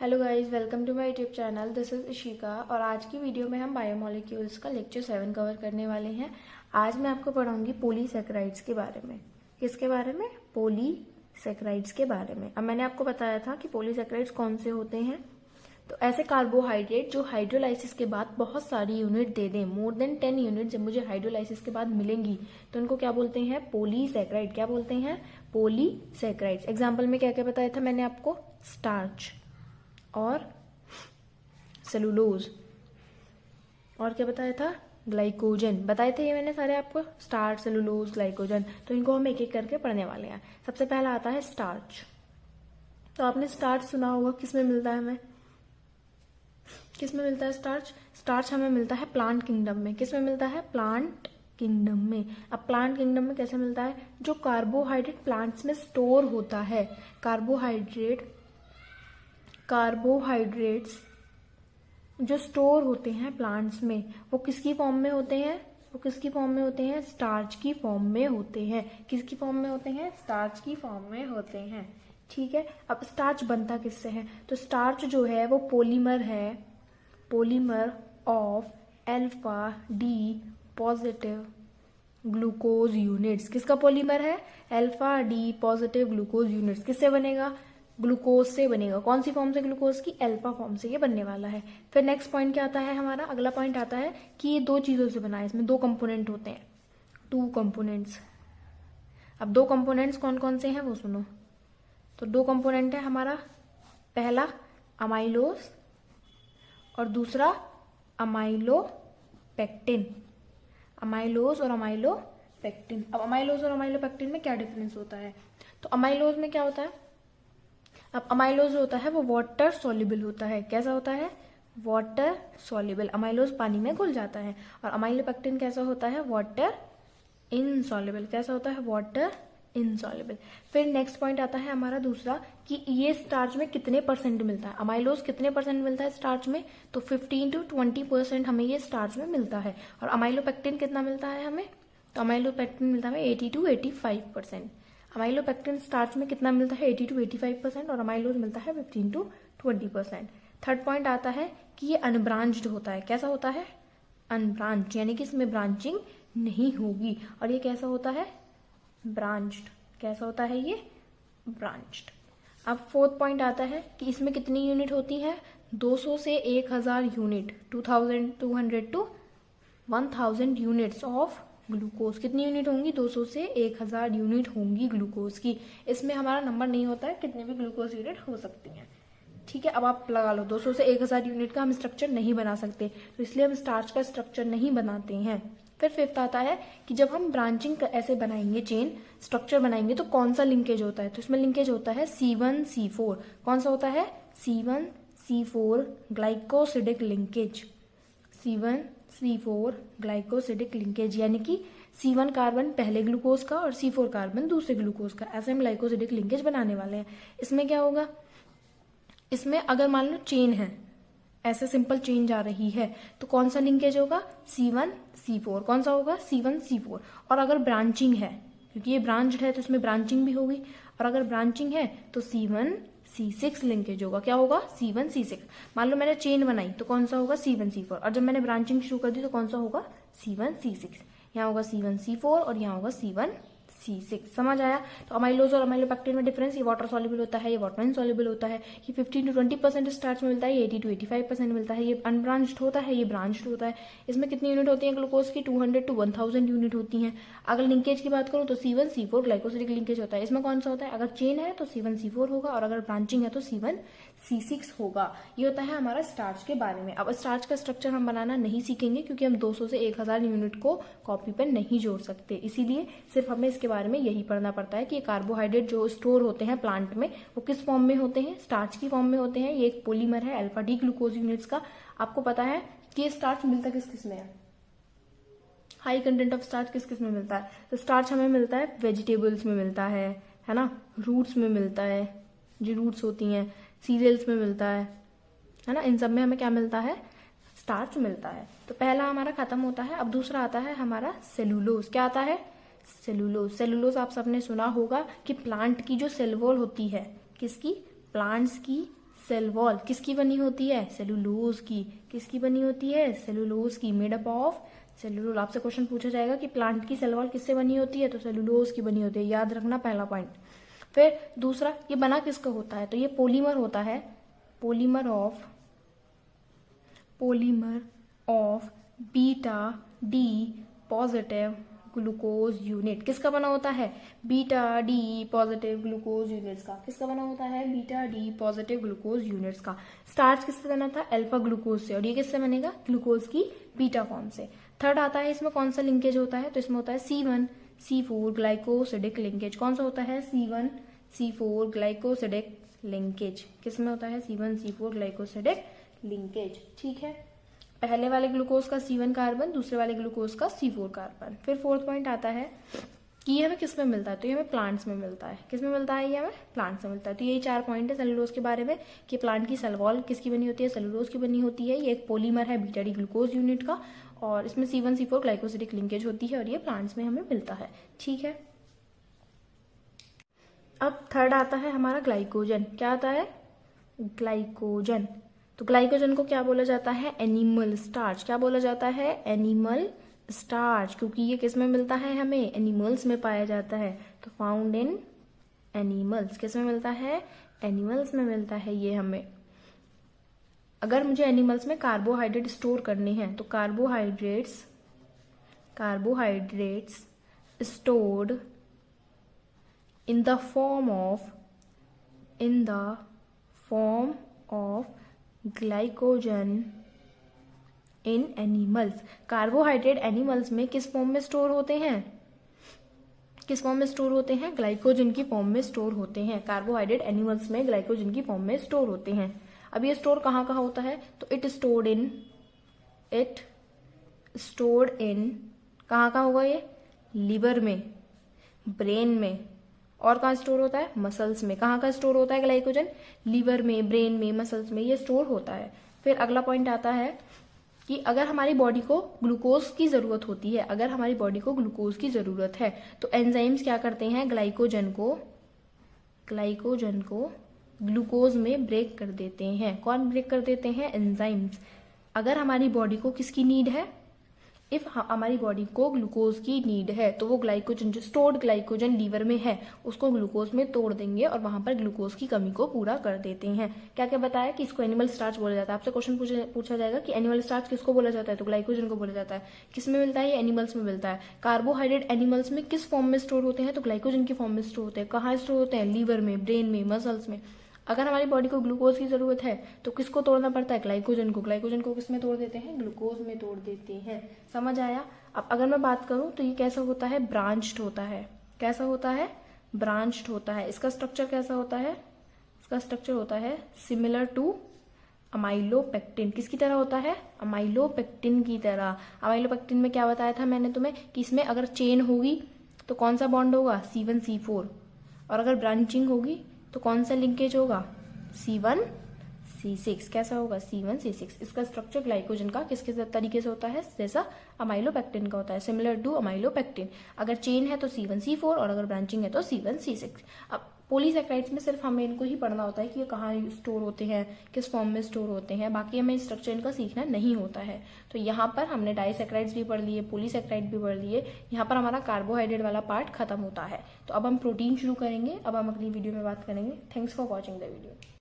Hello guys, welcome to my YouTube channel. This is Ishika और आज की वीडियो में हम बायोमोलिक्यूल्स का लेक्चर 7 कवर करने वाले हैं। आज मैं आपको पढ़ाऊंगी पॉलीसेकेराइड्स के बारे में। किसके बारे में? पॉलीसेकेराइड्स के बारे में। अब मैंने आपको बताया था कि पॉलीसेकेराइड्स कौन से होते हैं। तो ऐसे कार्बोहाइड्रेट जो हाइड्रोलाइसिस के बाद बहुत सारी यूनिट दे दें, मोर देन 10 यूनिट जब मुझे हाइड्रोलाइसिस के बाद मिलेंगी तो उनको क्या बोलते हैं? पॉलीसेकेराइड। क्या बोलते हैं? पॉलीसेकेराइड्स। एग्जाम्पल में क्या क्या बताया था मैंने आपको? स्टार्च और सेलुलोज, और क्या बताया था? ग्लाइकोजन। बताए थे ये मैंने सारे आपको, स्टार्च, सेलुलोज, ग्लाइकोजन। तो इनको हम एक एक करके पढ़ने वाले हैं। सबसे पहला आता है स्टार्च। तो आपने स्टार्च सुना होगा, किसमें मिलता है हमें? किसमें मिलता है स्टार्च? स्टार्च हमें मिलता है प्लांट किंगडम में। किसमें मिलता है? प्लांट किंगडम में। अब प्लांट किंगडम में कैसे मिलता है? जो कार्बोहाइड्रेट प्लांट्स में स्टोर होता है, कार्बोहाइड्रेट्स जो स्टोर होते हैं प्लांट्स में, वो किसकी फॉर्म में होते हैं? वो किसकी फॉर्म में होते हैं? स्टार्च की फॉर्म में होते हैं। किसकी फॉर्म में होते हैं? स्टार्च की फॉर्म में होते हैं। ठीक है। अब स्टार्च बनता किससे है? तो स्टार्च जो है वो पॉलीमर है, polymer of alpha D positive glucose units. किसका पॉलीमर है? Alpha D positive glucose units. किससे बनेगा? ग्लूकोज से बनेगा। कौन सी फॉर्म से? ग्लूकोज की अल्फा फॉर्म से ये बनने वाला है। फिर नेक्स्ट पॉइंट क्या आता है हमारा? अगला पॉइंट आता है कि ये दो चीजों से बना है, इसमें दो कंपोनेंट होते हैं, 2 कंपोनेंट्स। अब 2 कंपोनेंट्स कौन कौन से हैं वो सुनो। तो 2 कंपोनेंट है हमारा, पहला अमाइलोज और दूसरा अमाइलोपेक्टिन। अमाइलोज और अमाइलोपेक्टिन। अब अमाइलोज और अमाइलोपेक्टिन में क्या डिफरेंस होता है? तो अमाइलोज में क्या होता है? अब अमाइलोज जो होता है वो वाटर सॉल्युबल होता है। कैसा होता है? Water soluble. अमाइलोज पानी में घुल जाता है। और अमाइलोपेक्टिन कैसा होता है? Water insoluble. कैसा होता है? Water insoluble. फिर नेक्स्ट पॉइंट आता है हमारा दूसरा कि ये स्टार्च में कितने परसेंट मिलता है। अमाइलोज कितने परसेंट मिलता है स्टार्च में? तो 15 to 20% हमें ये स्टार्च में मिलता है। और अमाइलोपेक्टिन कितना मिलता है हमें? तो अमाइलोपेक्टिन मिलता है 80 to 85%। अमाइलोपेक्टिन स्टार्च में कितना मिलता है? 80 to 85% और अमाइलोज मिलता है 15 to 20%। थर्ड पॉइंट आता है कि ये अनब्रांच्ड होता है। कैसा होता है? अनब्रांच, यानी कि इसमें ब्रांचिंग नहीं होगी। और ये कैसा होता है? ब्रांच्ड। कैसा होता है ये? ब्रांच्ड। अब फोर्थ पॉइंट आता है कि इसमें कितनी यूनिट होती है? 200 से 1000 unit, 2200 to 1000 units of glucose. कितनी यूनिट होंगी? 200 से 1000 यूनिट होंगी ग्लूकोज की। इसमें हमारा नंबर नहीं होता है, कितने भी ग्लूकोज यूनिट हो सकती हैं। ठीक है। अब आप लगा लो 200 से 1000 यूनिट का हम स्ट्रक्चर नहीं बना सकते, तो इसलिए हम स्टार्च का स्ट्रक्चर नहीं बनाते हैं। फिर फिफ्थ आता है कि जब हम ब्रांचिंग ऐसे बनाएंगे, चेन स्ट्रक्चर बनाएंगे, तो कौन सा लिंकेज होता है? तो इसमें लिंकेज होता है C1C4। कौन सा होता है? C1C4 glycosidic linkage. C1C4 glycosidic linkage, यानी कि C1 कार्बन पहले ग्लूकोज का और C4 कार्बन दूसरे ग्लूकोज का, ऐसे हम ग्लाइकोसिडिक लिंकेज बनाने वाले हैं। इसमें क्या होगा? इसमें अगर मान लो चेन है, ऐसे सिंपल चेन जा रही है, तो कौन सा लिंकेज होगा? C1C4। कौन सा होगा? C1C4। और अगर ब्रांचिंग है, क्योंकि ये ब्रांच्ड है तो इसमें ब्रांचिंग भी होगी, और अगर ब्रांचिंग है तो C1C6 लिंकेज होगा। क्या होगा? C1C6। मान लो मैंने चेन बनाई तो कौन सा होगा? C1C4। और जब मैंने ब्रांचिंग शुरू कर दी तो कौन सा होगा? C1C6। यहाँ होगा C1C4 और यहाँ होगा C1C6। समझ आया? तो अमाइलोज और अमाइलोपेक्टिन में डिफरेंस, ये वाटर सॉल्युबल होता है, ये वाटर इनसॉल्युबल होता है। ये 15 to 20% स्टार्च में मिलता है, ये 80 to 85% मिलता है। ये अनब्रांच्ड होता है, ये ब्रांच्ड होता है। इसमें कितनी यूनिट होती है ग्लूकोज की? 200 to 1000 यूनिट होती हैं। अगर लिंकेज की बात करूं तो C1C4 ग्लाइकोसिडिक लिंकेज होता है। इसमें कौन सा होता है? अगर चेन है तो C1C4 होगा, और अगर ब्रांचिंग है तो C1C6 होगा। ये होता है हमारा स्टार्च के बारे में। अब स्टार्च का स्ट्रक्चर हम बनाना नहीं सीखेंगे, क्योंकि हम 200 से 1000 यूनिट को कॉपी पर नहीं जोड़ सकते, इसीलिए सिर्फ हमें इसके बारे में यही पढ़ना पड़ता है कि कार्बोहाइड्रेट जो स्टोर होते हैं प्लांट में वो किस फॉर्म में होते हैं? स्टार्च की फॉर्म में होते हैं। ये एक पॉलीमर है अल्फा डी ग्लूकोज यूनिट्स का। आपको पता है कि ये स्टार्च मिलता किस किस में है? हाई कंटेंट ऑफ स्टार्च किस किस में मिलता है? तो स्टार्च हमें मिलता है वेजिटेबल्स में मिलता है ना, रूट्स में मिलता है, जो रूट्स होती हैं, सीरियल्स में मिलता है ना, इन सब में हमें क्या मिलता है? स्टार्च मिलता है। तो पहला हमारा खत्म होता है। अब दूसरा आता है हमारा सेलुलोज। क्या आता है? सेलुलोज। सेलुलोज आप सबने सुना होगा कि प्लांट की जो सेल वॉल होती है, किसकी? प्लांट्स की सेल वॉल किसकी बनी होती है? सेलुलोज की। किसकी बनी होती है? सेलुलोज की। Made up of cellulose. आपसे क्वेश्चन पूछा जाएगा कि प्लांट की सेल वॉल किससे बनी होती है, तो सेलुलोज की बनी होती है, याद रखना पहला पॉइंट। फिर दूसरा, ये बना किसका होता है? तो ये पॉलीमर होता है, polymer of beta D positive glucose unit. किसका बना होता है? Beta D positive glucose units का। किसका बना होता है? Beta D positive glucose units का। स्टार्च किससे बना था? अल्फा ग्लूकोज से। और ये किससे बनेगा? ग्लूकोज की बीटा फॉर्म से। थर्ड आता है, इसमें कौन सा लिंकेज होता है? तो इसमें होता है C1C4 ग्लाइकोसिडिक लिंकेज। कौन सा होता है? C1C4 glycosidic linkage. किसमें होता है? C1C4 glycosidic linkage. ठीक है, पहले वाले ग्लूकोज का C1 कार्बन, दूसरे वाले ग्लूकोज का C4 कार्बन। फिर फोर्थ पॉइंट आता है कि ये हमें किस में मिलता है? तो ये हमें प्लांट्स में मिलता है। किस में मिलता है? ये हमें प्लांट्स में मिलता है। तो यही 4 पॉइंट है सेलुलोज के बारे में कि प्लांट की सेल वॉल किसकी बनी होती है? सेलुलोज की बनी होती है। ये एक पॉलीमर है बीटा डी ग्लूकोज यूनिट का, और इसमें C1C4 ग्लाइकोसिडिक लिंकेज होती है, और ये प्लांट्स में हमें मिलता है। ठीक है, अब थर्ड आता है हमारा ग्लाइकोजन। क्या आता है? ग्लाइकोजन। तो ग्लाइकोजन को क्या बोला जाता है? Animal starch. क्या बोला जाता है? एनिमल स्टार्च, क्योंकि ये किस में मिलता है? हमें एनिमल्स में पाया जाता है। तो फाउंड इन एनिमल्स। किस में मिलता है? एनिमल्स में मिलता है ये हमें। अगर मुझे एनिमल्स में कार्बोहाइड्रेट स्टोर करने हैं, तो carbohydrates stored in the form of glycogen in animals। Carbohydrate animals में किस फॉर्म में स्टोर होते हैं? किस फॉर्म में स्टोर होते हैं? ग्लाइकोजन की फॉर्म में स्टोर होते हैं। कार्बोहाइड्रेट एनिमल्स में ग्लाइकोजन की फॉर्म में स्टोर होते हैं। अब ये स्टोर कहाँ कहाँ होता है? तो इट स्टोर्ड इन कहाँ कहाँ होगा ये? लिवर में, ब्रेन में, और कहाँ स्टोर होता है? मसल्स में। कहाँ का स्टोर होता है ग्लाइकोजन? लीवर में, ब्रेन में, मसल्स में ये स्टोर होता है। फिर अगला पॉइंट आता है कि अगर हमारी बॉडी को ग्लूकोज की जरूरत होती है, अगर हमारी बॉडी को ग्लूकोज की जरूरत है, तो एंजाइम्स क्या करते हैं? ग्लाइकोजन को ग्लूकोज में ब्रेक कर देते हैं। कौन ब्रेक कर देते हैं? एंजाइम्स। अगर हमारी बॉडी को किसकी नीड है? इफ हमारी बॉडी को ग्लूकोज की नीड है, तो वो ग्लाइकोजन, जो स्टोर्ड ग्लाइकोजन लीवर में है, उसको ग्लूकोज में तोड़ देंगे और वहां पर ग्लूकोज की कमी को पूरा कर देते हैं। क्या क्या बताया कि इसको एनिमल स्टार्च बोला जाता है। आपसे क्वेश्चन पूछा जाएगा कि एनिमल स्टार्च किसको बोला जाता है? तो ग्लाइकोजन को बोला जाता है। किस में मिलता है? ये एनिमल्स में मिलता है। कार्बोहाइड्रेट एनिमल्स में किस फॉर्म में स्टोर होते हैं? तो ग्लाइकोजन की फॉर्म में स्टोर होते हैं। कहाँ स्टोर होते हैं? लीवर में, ब्रेन में, मसल्स में। अगर हमारी बॉडी को ग्लूकोज की जरूरत है, तो किसको तोड़ना पड़ता है? ग्लाइकोजन को। ग्लाइकोजन को किस में तोड़ देते हैं? ग्लूकोज में तोड़ देते हैं। समझ आया? अब अगर मैं बात करूं तो ये कैसा होता है? ब्रांच्ड होता है। कैसा होता है? ब्रांच्ड होता है। इसका स्ट्रक्चर कैसा होता है? इसका स्ट्रक्चर होता है सिमिलर टू अमाइलोपेक्टिन। किसकी तरह होता है? अमाइलोपेक्टिन की तरह। अमाइलोपेक्टिन में क्या बताया था मैंने तुम्हें कि इसमें अगर चेन होगी तो कौन सा बॉन्ड होगा? C1C4। और अगर ब्रांचिंग होगी तो कौन सा लिंकेज होगा? C1C6। कैसा होगा? C1C6। इसका स्ट्रक्चर ग्लाइकोजन का किसके तरीके से होता है? जैसा अमाइलोपेक्टिन का होता है, सिमिलर टू अमाइलोपेक्टिन। अगर चेन है तो C1C4 और अगर ब्रांचिंग है तो C1C6। अब पॉलीसैकेराइड्स में सिर्फ हमें इनको ही पढ़ना होता है कि ये कहाँ स्टोर होते हैं, किस फॉर्म में स्टोर होते हैं, बाकी हमें स्ट्रक्चर इनका सीखना नहीं होता है। तो यहाँ पर हमने डाइसैकेराइड्स भी पढ़ लिए, पॉलीसैकेराइड भी पढ़ लिए। यहाँ पर हमारा कार्बोहाइड्रेट वाला पार्ट खत्म होता है। तो अब हम प्रोटीन शुरू करेंगे। अब हम अगली वीडियो में बात करेंगे। Thanks for watching the video.